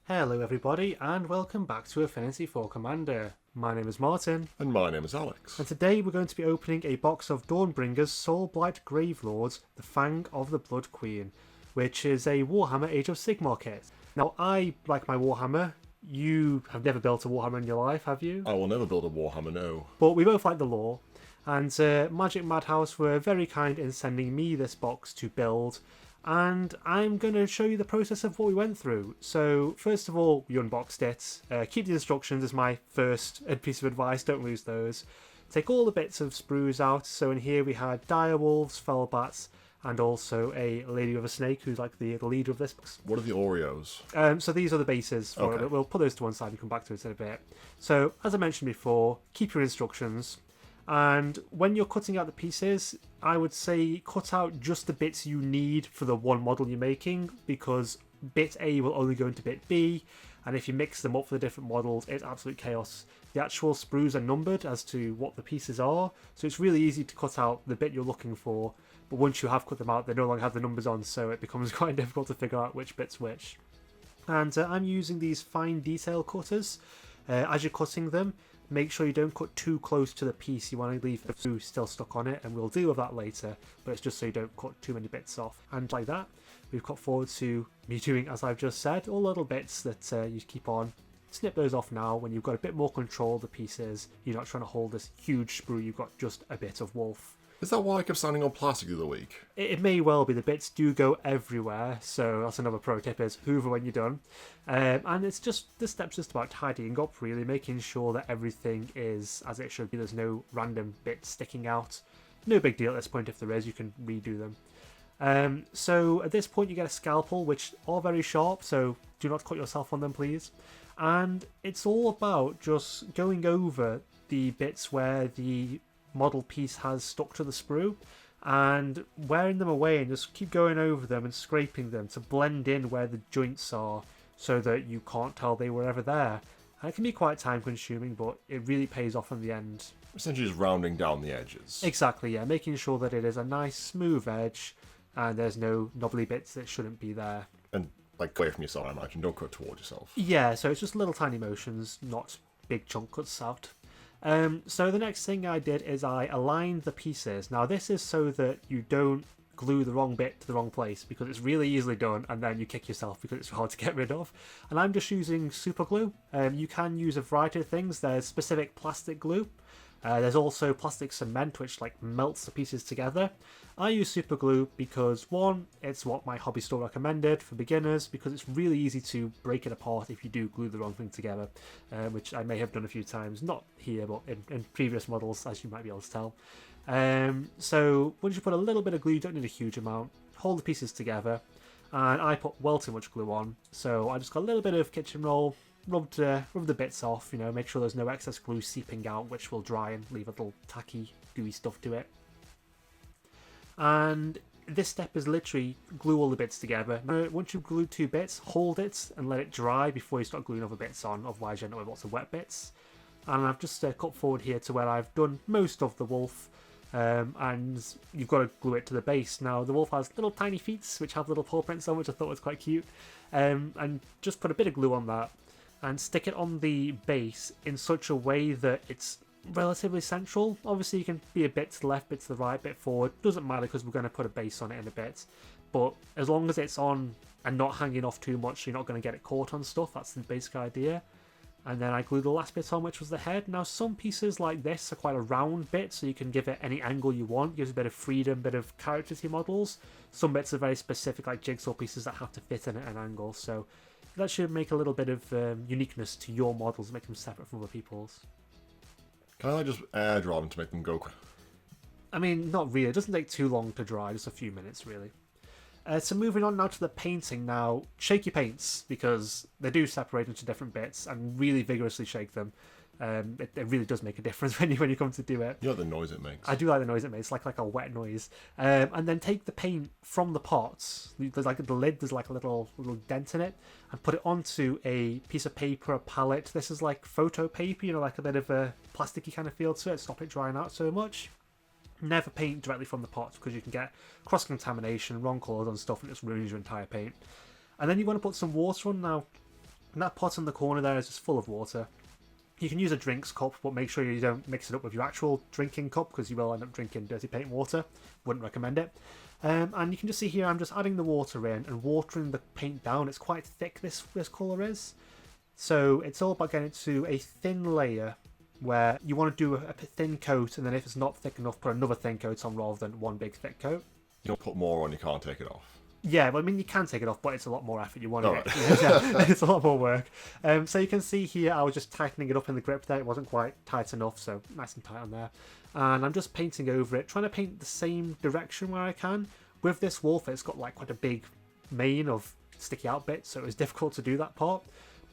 Hello everybody and welcome back to Affinity for Commander. My name is Martin. And my name is Alex. And today we're going to be opening a box of Dawnbringer's Soulblight Gravelords, the Fang of the Blood Queen, which is a Warhammer Age of Sigmar kit. Now I like my Warhammer. You have never built a Warhammer in your life, have you? I will never build a Warhammer, no. But we both like the lore. And Magic Madhouse were very kind in sending me this box to build. And I'm going to show you the process of what we went through. So first of all, we unboxed it. Keep the instructions as my first piece of advice, don't lose those. Take all the bits of sprues out. So in here we had direwolves, fellbats, and also a lady with a snake who's like the leader of this box. What are the Oreos? So these are the bases for it. We'll put those to one side and come back to it in a bit. So as I mentioned before, keep your instructions. And when you're cutting out the pieces, I would say cut out just the bits you need for the one model you're making, because bit A will only go into bit B, and if you mix them up for the different models, it's absolute chaos. The actual sprues are numbered as to what the pieces are, so it's really easy to cut out the bit you're looking for, but once you have cut them out, they no longer have the numbers on, so it becomes quite difficult to figure out which bit's which. And I'm using these fine detail cutters. As you're cutting them, make sure you don't cut too close to the piece. You want to leave the sprue still stuck on it, and we'll deal with that later, but it's just so you don't cut too many bits off. And like that, we've cut forward to me doing as I've just said, all little bits that you keep on. Snip those off now when you've got a bit more control of the pieces. You're not trying to hold this huge sprue, you've got just a bit of wolf. Is that why I kept standing on plastic the other week? It may well be. The bits do go everywhere, so that's another pro tip, is hoover when you're done. And it's just, this step's just about tidying up really, making sure that everything is as it should be. There's no random bits sticking out. No big deal at this point. If there is, you can redo them. So at this point you get a scalpel, which are very sharp, so do not cut yourself on them please. And it's all about just going over the bits where the model piece has stuck to the sprue and wearing them away, and just keep going over them and scraping them to blend in where the joints are so that you can't tell they were ever there. And it can be quite time consuming, but it really pays off in the end. Essentially just rounding down the edges. Exactly, yeah, making sure that it is a nice smooth edge and there's no knobbly bits that shouldn't be there. And like away from yourself, I imagine. Don't cut towards yourself. Yeah, so it's just little tiny motions, not big chunk cuts out. So the next thing I did is I aligned the pieces. Now this is so that you don't glue the wrong bit to the wrong place, because it's really easily done and then you kick yourself because it's hard to get rid of. And I'm just using super glue. You can use a variety of things. There's specific plastic glue. There's also plastic cement, which like melts the pieces together. I use super glue because, one, it's what my hobby store recommended for beginners, because it's really easy to break it apart if you do glue the wrong thing together, which I may have done a few times, not here but in previous models, as you might be able to tell. So once you put a little bit of glue, you don't need a huge amount, hold the pieces together, and I put well too much glue on, so I just got a little bit of kitchen roll, rub the bits off, you know, make sure there's no excess glue seeping out, which will dry and leave a little tacky, gooey stuff to it. And this step is literally glue all the bits together. Now, once you've glued two bits, hold it and let it dry before you start gluing other bits on, otherwise you end up with lots of wet bits. And I've just cut forward here to where I've done most of the wolf, and you've got to glue it to the base. Now the wolf has little tiny feet which have little paw prints on, which I thought was quite cute, and just put a bit of glue on that and stick it on the base in such a way that it's relatively central. Obviously you can be a bit to the left, bit to the right, bit forward, doesn't matter because we're going to put a base on it in a bit, but as long as it's on and not hanging off too much, you're not going to get it caught on stuff. That's the basic idea. And then I glued the last bit on, which was the head. Now some pieces like this are quite a round bit, so you can give it any angle you want, gives a bit of freedom, bit of character to your models. Some bits are very specific, like jigsaw pieces that have to fit in at an angle, so that should make a little bit of uniqueness to your models, make them separate from other people's. Can I just air dry them to make them go? I mean, not really. It doesn't take too long to dry, just a few minutes really. So moving on now to the painting. Now, shake your paints, because they do separate into different bits, and really vigorously shake them. It really does make a difference when you come to do it. You like the noise it makes. I do like the noise it makes, like a wet noise. And then take the paint from the pots. There's like the lid, there's like a little dent in it, and put it onto a piece of paper, a palette. This is like photo paper, you know, like a bit of a plasticky kind of feel to it, stop it drying out so much. Never paint directly from the pot, because you can get cross-contamination, wrong colours on stuff, and it just ruins your entire paint. And then you want to put some water on. Now, And that pot in the corner there is just full of water. You can use a drinks cup, but make sure you don't mix it up with your actual drinking cup, because you will end up drinking dirty paint water. Wouldn't recommend it. And you can just see here, I'm just adding the water in and watering the paint down. It's quite thick, this colour is. So it's all about getting it to a thin layer where you want to do a thin coat, and then if it's not thick enough, put another thin coat on rather than one big thick coat. You don't put more on, you can't take it off. Yeah, well, I mean, you can take it off, but it's a lot more effort. You want Right. it's a lot more work. So you can see here, I was just tightening it up in the grip there. It wasn't quite tight enough, so nice and tight on there. And I'm just painting over it, trying to paint the same direction where I can. With this wolf, it's got like quite a big mane of sticky out bits, so it was difficult to do that part.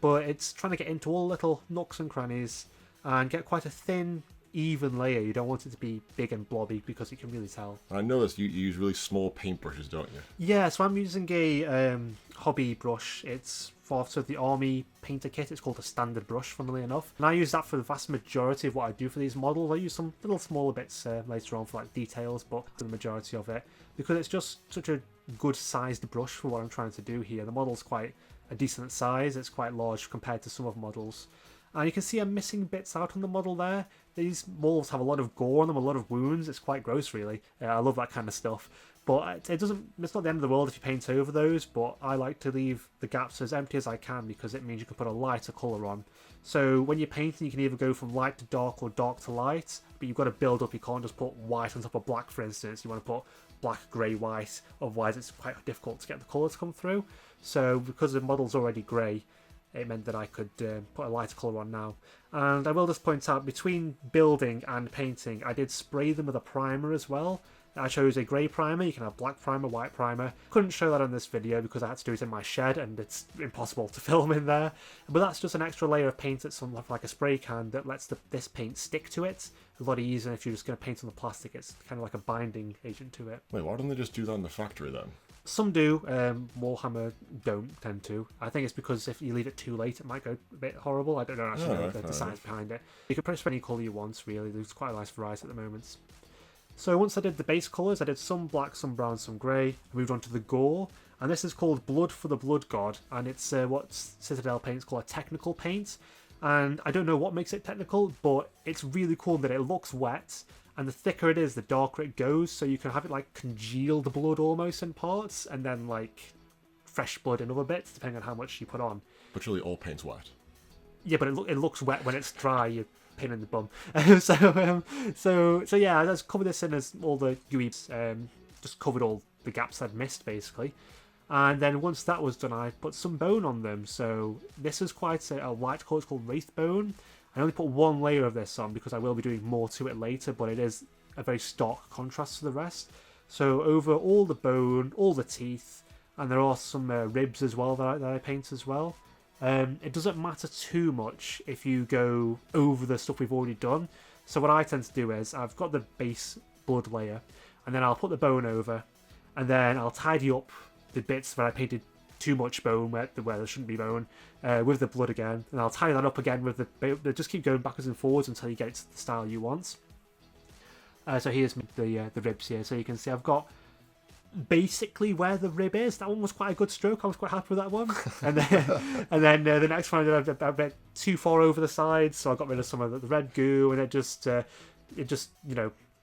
But it's trying to get into all the little nooks and crannies and get quite a thin, even layer. You don't want it to be big and blobby because you can really tell. I noticed you use really small paintbrushes, don't you? Yeah, so I'm using a hobby brush. It's for the army painter kit. It's called a standard brush, funnily enough. And I use that for the vast majority of what I do for these models. I use some little smaller bits later on for like details, but for the majority of it, because it's just such a good sized brush for what I'm trying to do here. The model's quite a decent size. It's quite large compared to some of models. And you can see I'm missing bits out on the model there. These wolves have a lot of gore on them, a lot of wounds. It's quite gross, really. I love that kind of stuff. But it's not the end of the world if you paint over those, but I like to leave the gaps as empty as I can because it means you can put a lighter colour on. So when you're painting, you can either go from light to dark or dark to light, but you've got to build up. You can't just put white on top of black, for instance. You want to put black, grey, white, otherwise it's quite difficult to get the colour to come through. So because the model's already grey, it meant that I could put a lighter colour on now. And I will just point out, between building and painting, I did spray them with a primer as well. I chose a grey primer. You can have black primer, white primer. Couldn't show that on this video because I had to do it in my shed and it's impossible to film in there. But that's just an extra layer of paint that's on like a spray can that lets this paint stick to it. A lot easier if you're just going to paint on the plastic. It's kind of like a binding agent to it. Wait, why don't they just do that in the factory then? Some do. Warhammer don't tend to. I think it's because if you leave it too late, it might go a bit horrible. I don't know actually know the science behind it. You can press any colour you want, really. There's quite a nice variety at the moment. So once I did the base colours, I did some black, some brown, some grey. I moved on to the gore, and this is called Blood for the Blood God, and it's what Citadel Paints call a technical paint. And I don't know what makes it technical, but it's really cool that it looks wet, and the thicker it is, the darker it goes, so you can have it like congealed blood almost in parts, and then like fresh blood in other bits, depending on how much you put on. But really all paint's wet. Yeah, but it looks wet when it's dry. You're pain in the bum. So yeah, I just covered this in as all the UEs, just covered all the gaps I'd missed basically. And then once that was done, I put some bone on them. So this is quite a light colour. It's called Wraith Bone. I only put one layer of this on because I will be doing more to it later, but it is a very stark contrast to the rest. So over all the bone, all the teeth, and there are some ribs as well that I paint as well. It doesn't matter too much if you go over the stuff we've already done. So what I tend to do is I've got the base blood layer, and then I'll put the bone over, and then I'll tidy up the bits where I painted too much bone where there shouldn't be bone with the blood again, and I'll tie that up again with the just keep going backwards and forwards until you get it to the style you want. So here's the ribs here. So you can see I've got basically where the rib is. That one was quite a good stroke. I was quite happy with that one. And then the next one I did a bit too far over the sides, so I got rid of some of the red goo, and it just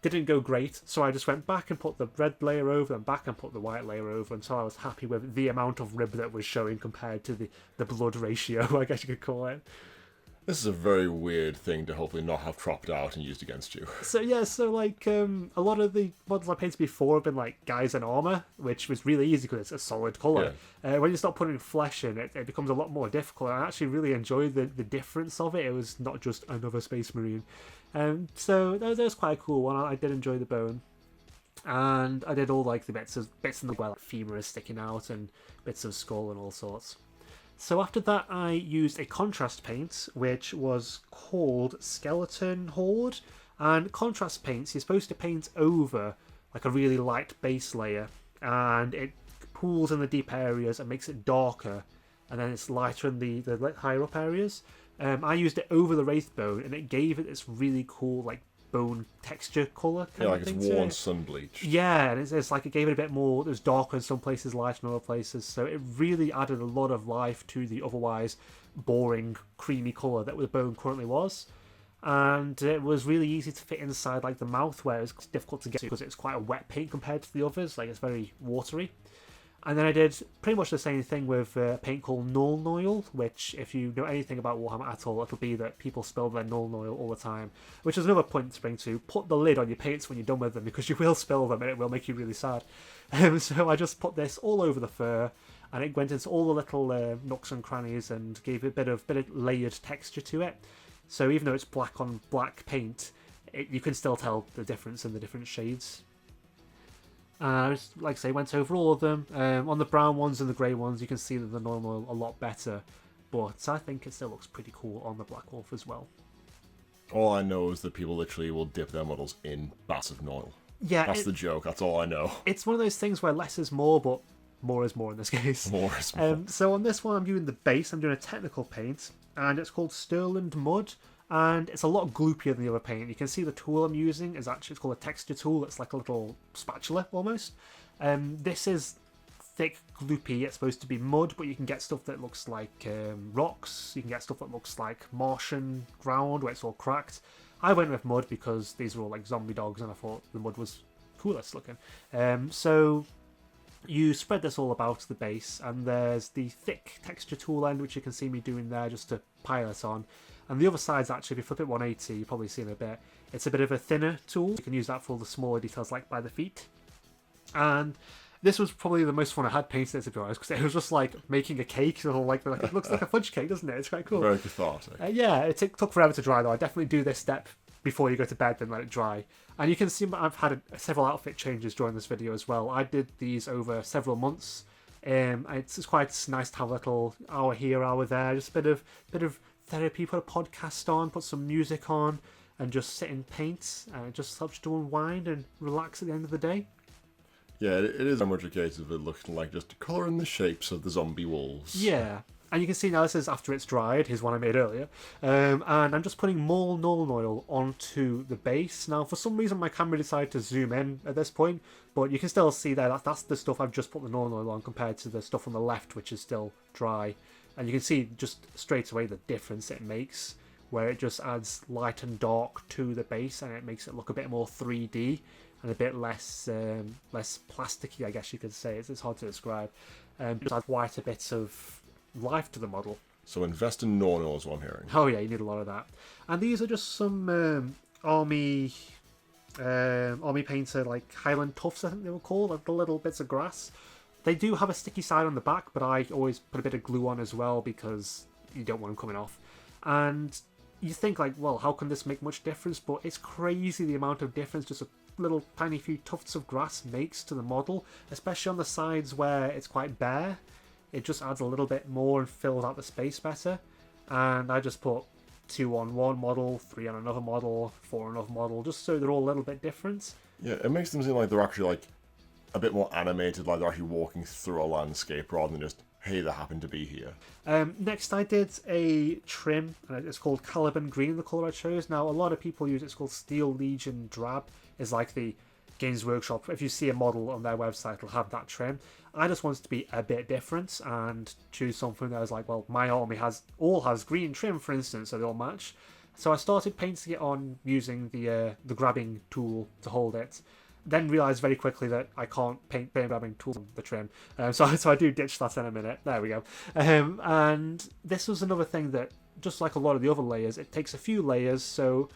didn't go great. So I just went back and put the red layer over, and back and put the white layer over until I was happy with the amount of rib that was showing compared to the blood ratio, I guess you could call it. This is a very weird thing to hopefully not have cropped out and used against you. So yeah, a lot of the models I painted before have been like guys in armour, which was really easy because it's a solid colour. Yeah. When you start putting flesh in, it becomes a lot more difficult. I actually really enjoyed the difference of it. It was not just another Space Marine. So that was quite a cool one. I did enjoy the bone. And I did all like the bits in the well, like femur is sticking out and bits of skull and all sorts. So after that, I used a contrast paint, which was called Skeleton Horde. And contrast paints, you're supposed to paint over like a really light base layer, and it pools in the deep areas and makes it darker, and then it's lighter in the higher up areas. I used it over the Wraith Bone, and it gave it this really cool like bone texture colour kind Yeah, of like it's thing to worn it. sun bleached. Yeah, and it's like it gave it a bit more. It was darker in some places, lighter in other places. So it really added a lot of life to the otherwise boring, creamy colour that the bone currently was. And it was really easy to fit inside like the mouth, where it was difficult to get to because it's quite a wet paint compared to the others. Like it's very watery. And then I did pretty much the same thing with a paint called Null Oil, which, if you know anything about Warhammer at all, it'll be that people spill their Null Oil all the time. Which is another point to bring to: put the lid on your paints when you're done with them, because you will spill them and it will make you really sad. So I just put this all over the fur, and it went into all the little nooks and crannies and gave it a bit of layered texture to it. So even though it's black on black paint, you can still tell the difference in the different shades. Like I say, went over all of them. On the brown ones and the grey ones, you can see that the normal oil a lot better. But I think it still looks pretty cool on the Black Wolf as well. All I know is that people literally will dip their models in baths of oil. Yeah, That's the joke. That's all I know. It's one of those things where less is more, but more is more in this case. More is more. So on this one, I'm doing the base. I'm doing a technical paint, and it's called Sterling Mud. And it's a lot gloopier than the other paint. You can see the tool I'm using is actually, it's called a texture tool. It's like a little spatula almost. This is thick, gloopy. It's supposed to be mud, but you can get stuff that looks like rocks. You can get stuff that looks like Martian ground where it's all cracked. I went with mud because these are all like zombie dogs, and I thought the mud was coolest looking. So you spread this all about the base, and there's the thick texture tool end, which you can see me doing there just to pile it on. And the other side's actually, if you flip it 180, you'll probably see in a bit, it's a bit of a thinner tool. You can use that for all the smaller details, like by the feet. And this was probably the most fun I had painting it, to be honest, because it was just like making a cake. It looks like a fudge cake, doesn't it? It's quite cool. Very cathartic. Yeah, it took forever to dry, though. I definitely do this step before you go to bed, then let it dry. And you can see I've had several outfit changes during this video as well. I did these over several months. It's quite nice to have a little hour here, hour there, just a bit of therapy. Put a podcast on, put some music on, and just sit and paint. And it just helps you to unwind and relax at the end of the day. Yeah, it is very much a case of it looking like just colouring the shapes of the zombie wolves. Yeah. And you can see now this is after it's dried. Here's one I made earlier. And I'm just putting more Null Oil onto the base. Now, for some reason, my camera decided to zoom in at this point, but you can still see there that's the stuff I've just put the Null Oil on compared to the stuff on the left, which is still dry. And you can see just straight away the difference it makes, where it just adds light and dark to the base, and it makes it look a bit more 3D and a bit less plasticky, I guess you could say. It's hard to describe. Just add whiter bits of life to the model. So invest in Nornor is what I'm hearing. Oh yeah, you need a lot of that. And these are just some army painter, like Highland Tufts, I think they were called, like the little bits of grass. They do have a sticky side on the back, but I always put a bit of glue on as well because you don't want them coming off. And you think like, well, how can this make much difference? But it's crazy the amount of difference just a little tiny few tufts of grass makes to the model, especially on the sides where it's quite bare. It just adds a little bit more and fills out the space better. And I just put 2 on one model, 3 on another model, 4 on another model, just so they're all a little bit different. Yeah, it makes them seem like they're actually like a bit more animated, like they're actually walking through a landscape rather than just, hey, they happen to be here. Next I did a trim, and it's called Caliban Green, the colour I chose. Now a lot of people use it's called Steel Legion Drab, is like the Games Workshop. If you see a model on their website, it'll have that trim. I just wanted to be a bit different and choose something that was like, well, my army has green trim, for instance, so they all match. So I started painting it on using the grabbing tool to hold it. Then realised very quickly that I can't paint grabbing tools on the trim. So I do ditch that in a minute. There we go. And this was another thing that, just like a lot of the other layers, it takes a few layers. So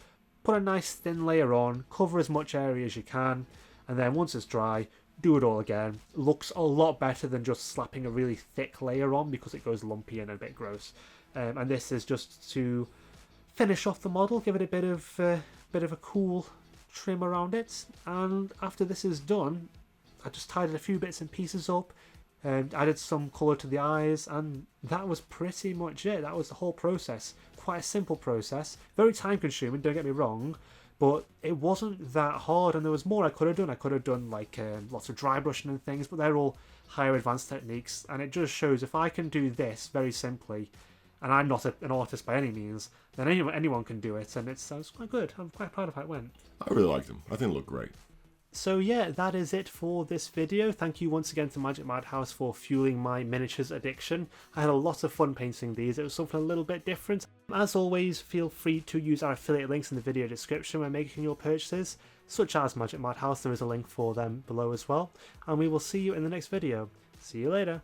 put a nice thin layer on, cover as much area as you can, and then once it's dry, do it all again. Looks a lot better than just slapping a really thick layer on because it goes lumpy and a bit gross. And this is just to finish off the model, give it a bit of a cool trim around it. And after this is done, I just tidied a few bits and pieces up and added some colour to the eyes, and that was pretty much it. That was the whole process. Quite a simple process, very time consuming, don't get me wrong, but it wasn't that hard, and there was more I could have done. I could have done like lots of dry brushing and things, but they're all higher advanced techniques, and it just shows if I can do this very simply and I'm not an artist by any means, then anyone can do it, and it sounds quite good. I'm quite proud of how it went. I really liked them. I think they look great. So yeah, that is it for this video. Thank you once again to Magic Madhouse for fueling my miniatures addiction. I had a lot of fun painting these. It was something a little bit different. As always, feel free to use our affiliate links in the video description when making your purchases, such as Magic Madhouse. There is a link for them below as well. And we will see you in the next video. See you later.